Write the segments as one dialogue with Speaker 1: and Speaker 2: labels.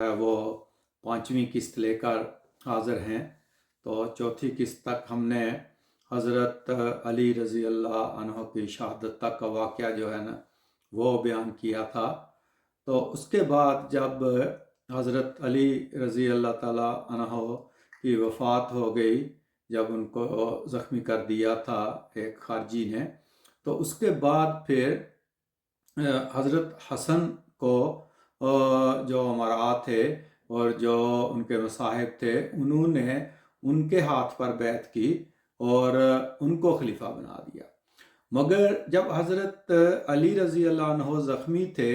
Speaker 1: وہ پانچویں قسط لے کر حاضر ہیں۔ تو چوتھی قسط تک ہم نے حضرت علی رضی اللہ عنہ کی شہادت تک کا واقعہ جو ہے نا وہ بیان کیا تھا۔ تو اس کے بعد جب حضرت علی رضی اللہ تعالیٰ عنہ کی وفات ہو گئی، جب ان کو زخمی کر دیا تھا ایک خارجی نے، تو اس کے بعد پھر حضرت حسن کو جو امراء تھے اور جو ان کے مصاحب تھے، انہوں نے ان کے ہاتھ پر بیعت کی اور ان کو خلیفہ بنا دیا۔ مگر جب حضرت علی رضی اللہ عنہ زخمی تھے،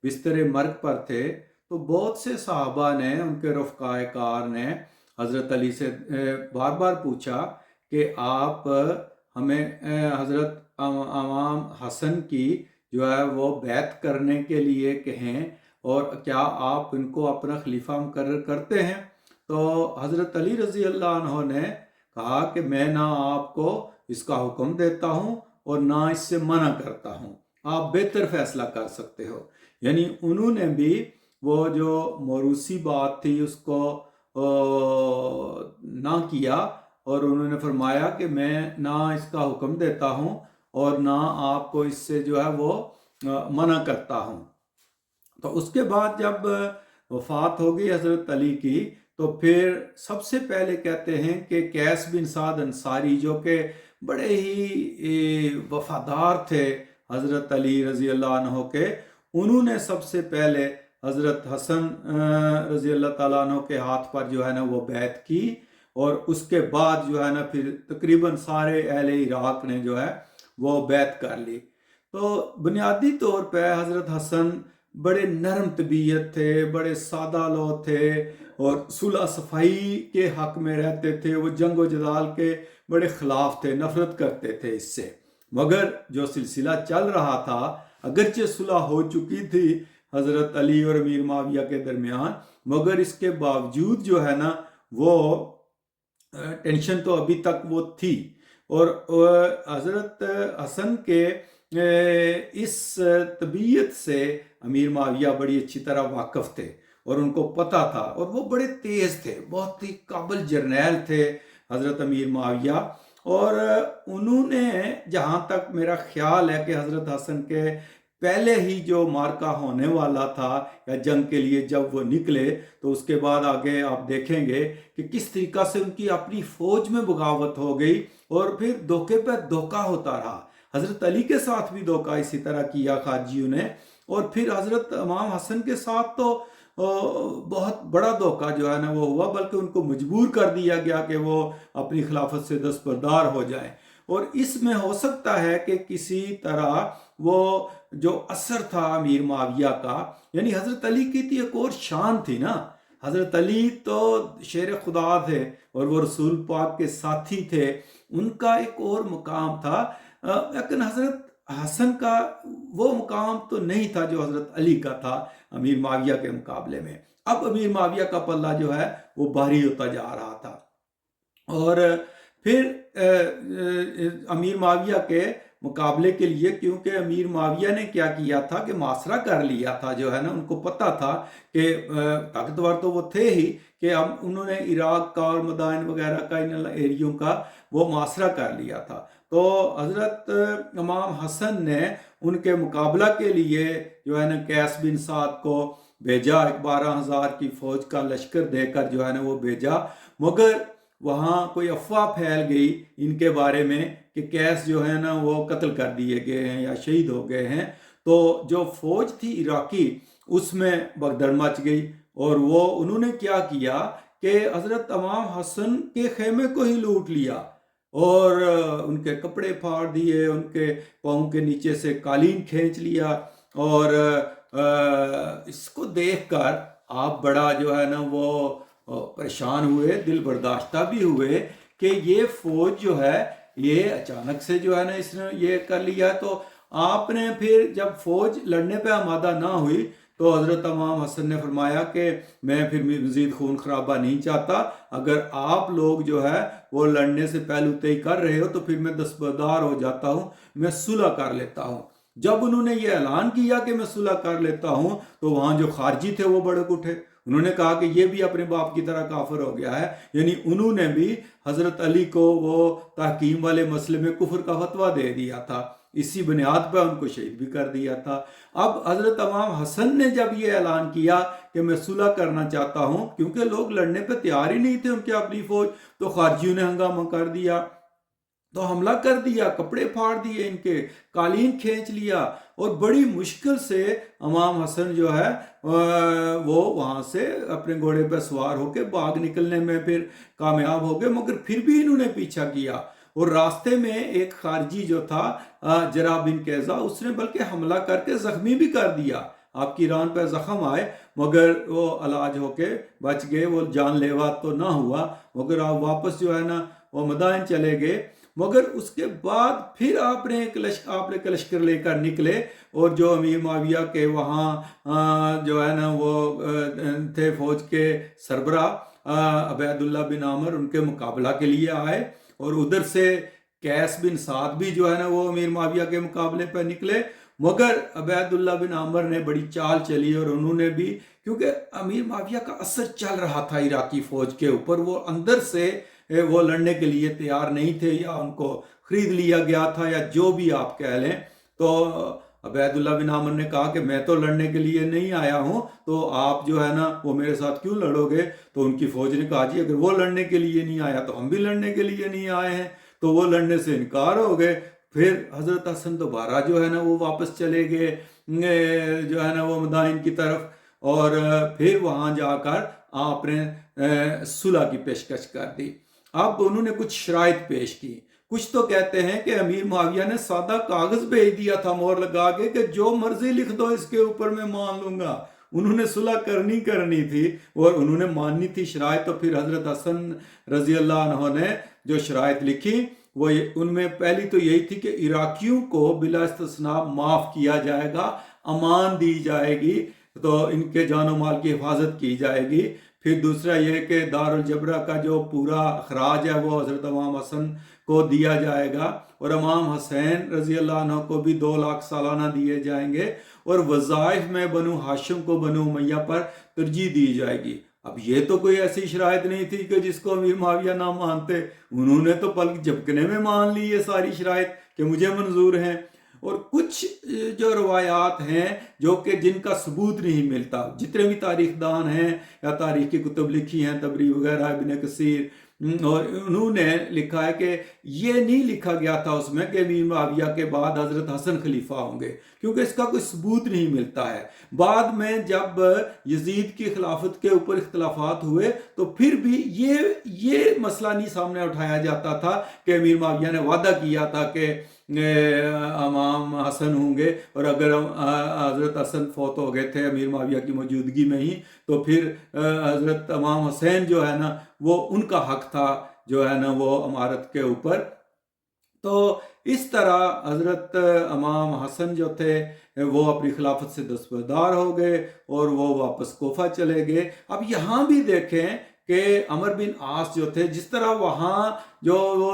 Speaker 1: بستر مرگ پر تھے، تو بہت سے صحابہ نے، ان کے رفقائے کار نے حضرت علی سے بار بار پوچھا کہ آپ ہمیں حضرت امام حسن کی جو ہے وہ بیعت کرنے کے لیے کہیں، اور کیا آپ ان کو اپنا خلیفہ مقرر کرتے ہیں؟ تو حضرت علی رضی اللہ عنہ نے کہا کہ میں نہ آپ کو اس کا حکم دیتا ہوں اور نہ اس سے منع کرتا ہوں، آپ بہتر فیصلہ کر سکتے ہو۔ یعنی انہوں نے بھی وہ جو موروثی بات تھی اس کو نہ کیا، اور انہوں نے فرمایا کہ میں نہ اس کا حکم دیتا ہوں اور نہ آپ کو اس سے جو ہے وہ منع کرتا ہوں۔ تو اس کے بعد جب وفات ہو گئی حضرت علی کی، تو پھر سب سے پہلے کہتے ہیں کہ قیس بن سعد انصاری، جو کہ بڑے ہی وفادار تھے حضرت علی رضی اللہ عنہ کے، انہوں نے سب سے پہلے حضرت حسن رضی اللہ تعالیٰ عنہ کے ہاتھ پر جو ہے نا وہ بیعت کی، اور اس کے بعد جو ہے نا پھر تقریباً سارے اہل عراق نے جو ہے وہ بیعت کر لی۔ تو بنیادی طور پہ حضرت حسن بڑے نرم طبیعت تھے، بڑے سادہ لوگ تھے، اور صلح صفائی کے حق میں رہتے تھے، وہ جنگ و جدال کے بڑے خلاف تھے، نفرت کرتے تھے اس سے۔ مگر جو سلسلہ چل رہا تھا، اگرچہ صلح ہو چکی تھی حضرت علی اور امیر معاویہ کے درمیان، مگر اس کے باوجود جو ہے نا وہ ٹینشن تو ابھی تک وہ تھی، اور حضرت حسن کے اس طبیعت سے امیر معاویہ بڑی اچھی طرح واقف تھے، اور ان کو پتہ تھا، اور وہ بڑے تیز تھے، بہت ہی قابل جرنیل تھے حضرت امیر معاویہ۔ اور انہوں نے، جہاں تک میرا خیال ہے کہ حضرت حسن کے پہلے ہی جو مارکہ ہونے والا تھا یا جنگ کے لیے جب وہ نکلے، تو اس کے بعد آگے آپ دیکھیں گے کہ کس طریقہ سے ان کی اپنی فوج میں بغاوت ہو گئی، اور پھر دھوکے پہ دھوکہ ہوتا رہا۔ حضرت علی کے ساتھ بھی دھوکہ اسی طرح کیا خارجیوں نے، اور پھر حضرت امام حسن کے ساتھ تو بہت بڑا دھوکہ جو ہے نا وہ ہوا، بلکہ ان کو مجبور کر دیا گیا کہ وہ اپنی خلافت سے دستبردار ہو جائیں۔ اور اس میں ہو سکتا ہے کہ کسی طرح وہ جو اثر تھا امیر معاویہ کا، یعنی حضرت علی کی تھی ایک اور شان تھی نا، حضرت علی تو شیر خدا تھے اور وہ رسول پاک کے ساتھی تھے، ان کا ایک اور مقام تھا، لیکن حضرت حسن کا وہ مقام تو نہیں تھا جو حضرت علی کا تھا امیر معاویہ کے مقابلے میں۔ اب امیر معاویہ کا پلہ جو ہے وہ بھاری ہوتا جا رہا تھا، اور پھر امیر معاویہ کے مقابلے کے لیے، کیونکہ امیر معاویہ نے کیا کیا تھا کہ محاصرہ کر لیا تھا، جو ہے نا ان کو پتہ تھا کہ طاقتور تو وہ تھے ہی، کہ اب انہوں نے عراق کا اور مدائن وغیرہ کا، ان ایریوں کا وہ محاصرہ کر لیا تھا۔ تو حضرت امام حسن نے ان کے مقابلہ کے لیے جو ہے نا قیس بن سعد کو بھیجا، 12,000 کی فوج کا لشکر دے کر جو ہے نا وہ بھیجا، مگر وہاں کوئی افواہ پھیل گئی ان کے بارے میں کہ قیس جو ہے نا وہ قتل کر دیے گئے ہیں یا شہید ہو گئے ہیں۔ تو جو فوج تھی عراقی، اس میں بھگدڑ مچ گئی، اور وہ انہوں نے کیا کیا کہ حضرت امام حسن کے خیمے کو ہی لوٹ لیا، اور ان کے کپڑے پھاڑ دیے، ان کے پاؤں کے نیچے سے قالین کھینچ لیا، اور اس کو دیکھ کر آپ بڑا جو ہے نا وہ پریشان ہوئے، دل برداشتہ بھی ہوئے کہ یہ فوج جو ہے یہ اچانک سے جو ہے نا اس نے یہ کر لیا۔ تو آپ نے پھر جب فوج لڑنے پہ آمادہ نہ ہوئی، تو حضرت امام حسن نے فرمایا کہ میں پھر مزید خون خرابہ نہیں چاہتا، اگر آپ لوگ جو ہے وہ لڑنے سے پہلو طے کر رہے ہو تو پھر میں دستبردار ہو جاتا ہوں، میں صلح کر لیتا ہوں۔ جب انہوں نے یہ اعلان کیا کہ میں صلح کر لیتا ہوں، تو وہاں جو خارجی تھے وہ بڑک اٹھے، انہوں نے کہا کہ یہ بھی اپنے باپ کی طرح کافر ہو گیا ہے، یعنی انہوں نے بھی حضرت علی کو وہ تحکیم والے مسئلے میں کفر کا فتویٰ دے دیا تھا، اسی بنیاد پر ان کو شہید بھی کر دیا تھا۔ اب حضرت امام حسن نے جب یہ اعلان کیا کہ میں صلح کرنا چاہتا ہوں، کیونکہ لوگ لڑنے پہ تیار ہی نہیں تھے ان کے اپنی فوج، تو خارجیوں نے ہنگامہ کر دیا، تو حملہ کر دیا، کپڑے پھاڑ دیے، ان کے قالین کھینچ لیا، اور بڑی مشکل سے امام حسن جو ہے وہ وہاں سے اپنے گھوڑے پہ سوار ہو کے باغ نکلنے میں پھر کامیاب ہو گئے، مگر پھر بھی انہوں نے پیچھا کیا، اور راستے میں ایک خارجی جو تھا جرا بن قیظہ، اس نے بلکہ حملہ کر کے زخمی بھی کر دیا، آپ کی ران پہ زخم آئے، مگر وہ علاج ہو کے بچ گئے، وہ جان لیوا تو نہ ہوا، مگر آپ واپس جو ہے نا وہ مدائن چلے گئے۔ مگر اس کے بعد پھر آپ نے ایک لشکر لے کر نکلے، اور جو امیر معاویہ کے وہاں جو ہے نا وہ تھے فوج کے سربراہ عبید اللہ بن عامر، ان کے مقابلہ کے لیے آئے، اور ادھر سے قیس بن سعد بھی جو ہے نا وہ امیر معاویہ کے مقابلے پہ نکلے، مگر عبید اللہ بن عامر نے بڑی چال چلی، اور انہوں نے بھی، کیونکہ امیر معاویہ کا اثر چل رہا تھا عراقی فوج کے اوپر، وہ اندر سے وہ لڑنے کے لیے تیار نہیں تھے، یا ان کو خرید لیا گیا تھا، یا جو بھی آپ کہہ لیں۔ تو عبید اللہ بن عامر نے کہا کہ میں تو لڑنے کے لیے نہیں آیا ہوں، تو آپ جو ہے نا وہ میرے ساتھ کیوں لڑو گے؟ تو ان کی فوج نے کہا جی اگر وہ لڑنے کے لیے نہیں آیا تو ہم بھی لڑنے کے لیے نہیں آئے ہیں، تو وہ لڑنے سے انکار ہو گئے۔ پھر حضرت حسن دوبارہ جو ہے نا وہ واپس چلے گئے جو ہے نا وہ مدائن کی طرف، اور پھر وہاں جا کر آپ نے صلح کی پیشکش کر دی۔ اب انہوں نے کچھ شرائط پیش کی، کچھ تو کہتے ہیں کہ امیر معاویہ نے سادہ کاغذ بھیج دیا تھا مہر لگا کے کہ جو مرضی لکھ دو اس کے اوپر میں مان لوں گا، انہوں نے صلح کرنی تھی اور انہوں نے ماننی تھی شرائط۔ تو پھر حضرت حسن رضی اللہ عنہ نے جو شرائط لکھی وہ ان میں پہلی تو یہی تھی کہ عراقیوں کو بلا استثناء معاف کیا جائے گا، امان دی جائے گی، تو ان کے جان و مال کی حفاظت کی جائے گی۔ پھر دوسرا یہ کہ دارالجبرہ کا جو پورا اخراج ہے وہ حضرت امام حسن کو دیا جائے گا، اور امام حسین رضی اللہ عنہ کو بھی 2 لاکھ سالانہ دیے جائیں گے، اور وظائف میں بنو ہاشم کو بنو امیہ پر ترجیح دی جائے گی۔ اب یہ تو کوئی ایسی شرائط نہیں تھی کہ جس کو امیر معاویہ نہ مانتے، انہوں نے تو پلک جھپکنے میں مان لی یہ ساری شرائط کہ مجھے منظور ہیں۔ اور کچھ جو روایات ہیں جو کہ جن کا ثبوت نہیں ملتا، جتنے بھی تاریخ دان ہیں یا تاریخ کی کتب لکھی ہیں، تبری وغیرہ، ابن کثیر، اور انہوں نے لکھا ہے کہ یہ نہیں لکھا گیا تھا اس میں کہ امیر معاویہ کے بعد حضرت حسن خلیفہ ہوں گے، کیونکہ اس کا کوئی ثبوت نہیں ملتا ہے۔ بعد میں جب یزید کی خلافت کے اوپر اختلافات ہوئے تو پھر بھی یہ مسئلہ نہیں سامنے اٹھایا جاتا تھا کہ امیر معاویہ نے وعدہ کیا تھا کہ امام حسن ہوں گے، اور اگر حضرت حسن فوت ہو گئے تھے امیر معاویہ کی موجودگی میں ہی، تو پھر حضرت امام حسین جو ہے نا وہ ان کا حق تھا جو ہے نا وہ امارت کے اوپر۔ تو اس طرح حضرت امام حسن جو تھے وہ اپنی خلافت سے دستبردار ہو گئے، اور وہ واپس کوفہ چلے گئے۔ اب یہاں بھی دیکھیں کہ عمر بن عاص جو تھے، جس طرح وہاں جو وہ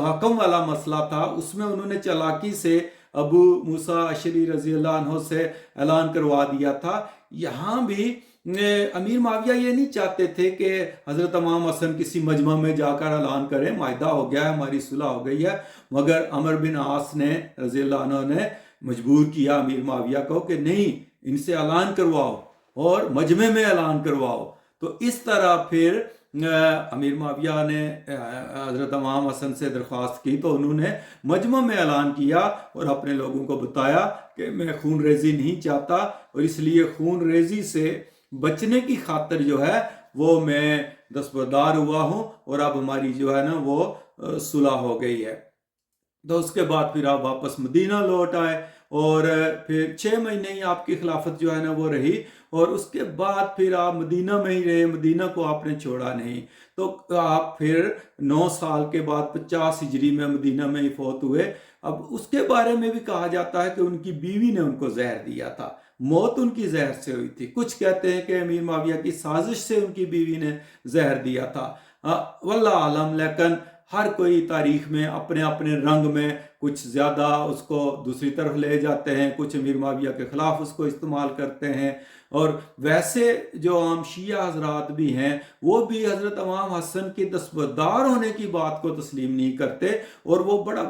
Speaker 1: حکم والا مسئلہ تھا اس میں انہوں نے چالاکی سے ابو موسیٰ اشعری رضی اللہ عنہ سے اعلان کروا دیا تھا، یہاں بھی امیر معاویہ یہ نہیں چاہتے تھے کہ حضرت امام حسن کسی مجمع میں جا کر اعلان کریں معاہدہ ہو گیا ہے، ہماری صلح ہو گئی ہے، مگر عمر بن عاص نے رضی اللہ عنہ نے مجبور کیا امیر معاویہ کو کہ نہیں، ان سے اعلان کرواؤ اور مجمع میں اعلان کرواؤ۔ تو اس طرح پھر امیر معاویہ نے حضرت امام حسن سے درخواست کی، تو انہوں نے مجمع میں اعلان کیا اور اپنے لوگوں کو بتایا کہ میں خون ریزی نہیں چاہتا، اور اس لیے خون ریزی سے بچنے کی خاطر جو ہے وہ میں دستبردار ہوا ہوں، اور اب ہماری جو ہے نا وہ صلح ہو گئی ہے۔ تو اس کے بعد پھر آپ واپس مدینہ لوٹ آئے، اور پھر 6 مہینے ہی آپ کی خلافت جو ہے نا وہ رہی، اور اس کے بعد پھر آپ مدینہ میں ہی رہے، مدینہ کو آپ نے چھوڑا نہیں۔ تو آپ پھر 9 سال کے بعد 50 ہجری میں مدینہ میں ہی فوت ہوئے۔ اب اس کے بارے میں بھی کہا جاتا ہے کہ ان کی بیوی نے ان کو زہر دیا تھا، موت ان کی زہر سے ہوئی تھی، کچھ کہتے ہیں کہ امیر معاویہ کی سازش سے ان کی بیوی نے زہر دیا تھا، واللہ عالم۔ لیکن ہر کوئی تاریخ میں اپنے اپنے رنگ میں کچھ زیادہ اس کو دوسری طرف لے جاتے ہیں، کچھ امیر معاویہ کے خلاف اس کو استعمال کرتے ہیں، اور ویسے جو عام شیعہ حضرات بھی ہیں وہ بھی حضرت امام حسن کی دستبردار ہونے کی بات کو تسلیم نہیں کرتے، اور وہ بڑا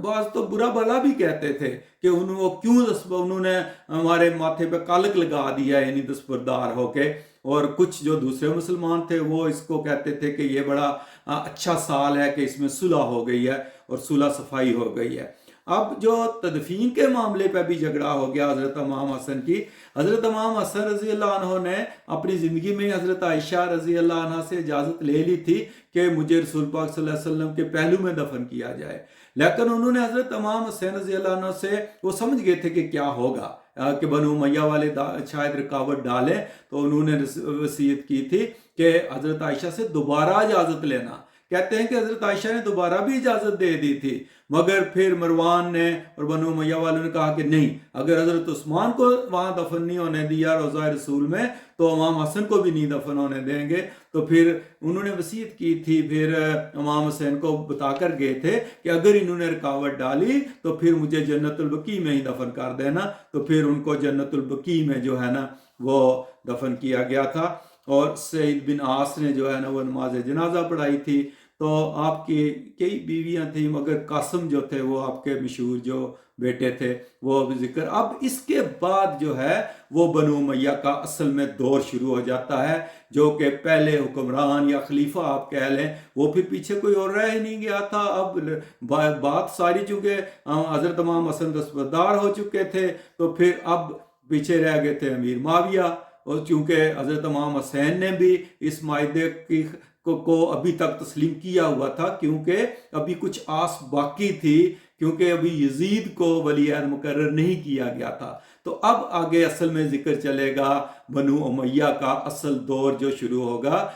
Speaker 1: بعض تو برا بھلا بھی کہتے تھے کہ انہوں نے ہمارے ماتھے پہ کالک لگا دیا، یعنی دستبردار ہو کے۔ اور کچھ جو دوسرے مسلمان تھے وہ اس کو کہتے تھے کہ یہ بڑا اچھا سال ہے کہ اس میں صلح ہو گئی ہے اور صلح صفائی ہو گئی ہے۔ اب جو تدفین کے معاملے پہ بھی جھگڑا ہو گیا حضرت امام حسن کی، حضرت امام حسن رضی اللہ عنہ نے اپنی زندگی میں حضرت عائشہ رضی اللہ عنہ سے اجازت لے لی تھی کہ مجھے رسول پاک صلی اللہ علیہ وسلم کے پہلو میں دفن کیا جائے، لیکن انہوں نے حضرت امام حسین رضی اللہ عنہ سے، وہ سمجھ گئے تھے کہ کیا ہوگا، کہ بنو امیہ والے شاید رکاوٹ ڈالیں، تو انہوں نے وصیت کی تھی کہ حضرت عائشہ سے دوبارہ اجازت لینا۔ کہتے ہیں کہ حضرت عائشہ نے دوبارہ بھی اجازت دے دی تھی، مگر پھر مروان نے اور بنو امیہ والوں نے کہا کہ نہیں، اگر حضرت عثمان کو وہاں دفن نہیں ہونے دیا روضہ رسول میں تو امام حسن کو بھی نہیں دفن ہونے دیں گے۔ تو پھر انہوں نے وصیت کی تھی، پھر امام حسین کو بتا کر گئے تھے کہ اگر انہوں نے رکاوٹ ڈالی تو پھر مجھے جنت البقیع میں ہی دفن کر دینا، تو پھر ان کو جنت البقیع میں جو ہے نا وہ دفن کیا گیا تھا۔ اور سعید بن عاص نے جو ہے نا وہ نماز جنازہ پڑھائی تھی۔ تو آپ کی کئی بیویاں تھیں، مگر قاسم جو تھے وہ آپ کے مشہور جو بیٹے تھے وہ اب ذکر۔ اب اس کے بعد جو ہے وہ بنو امیہ کا اصل میں دور شروع ہو جاتا ہے، جو کہ پہلے حکمران یا خلیفہ آپ کہہ لیں، وہ پھر پیچھے کوئی اور رہ ہی نہیں گیا تھا۔ اب بات ساری چونکہ حضرت امام حسن دستبردار ہو چکے تھے، تو پھر اب پیچھے رہ گئے تھے امیر معاویہ، اور چونکہ حضرت امام حسین نے بھی اس معاہدے کو ابھی تک تسلیم کیا ہوا تھا، کیونکہ ابھی کچھ آس باقی تھی، کیونکہ ابھی یزید کو ولی عہد مقرر نہیں کیا گیا تھا۔ تو اب آگے اصل میں ذکر چلے گا بنو امیہ کا اصل دور جو شروع ہوگا۔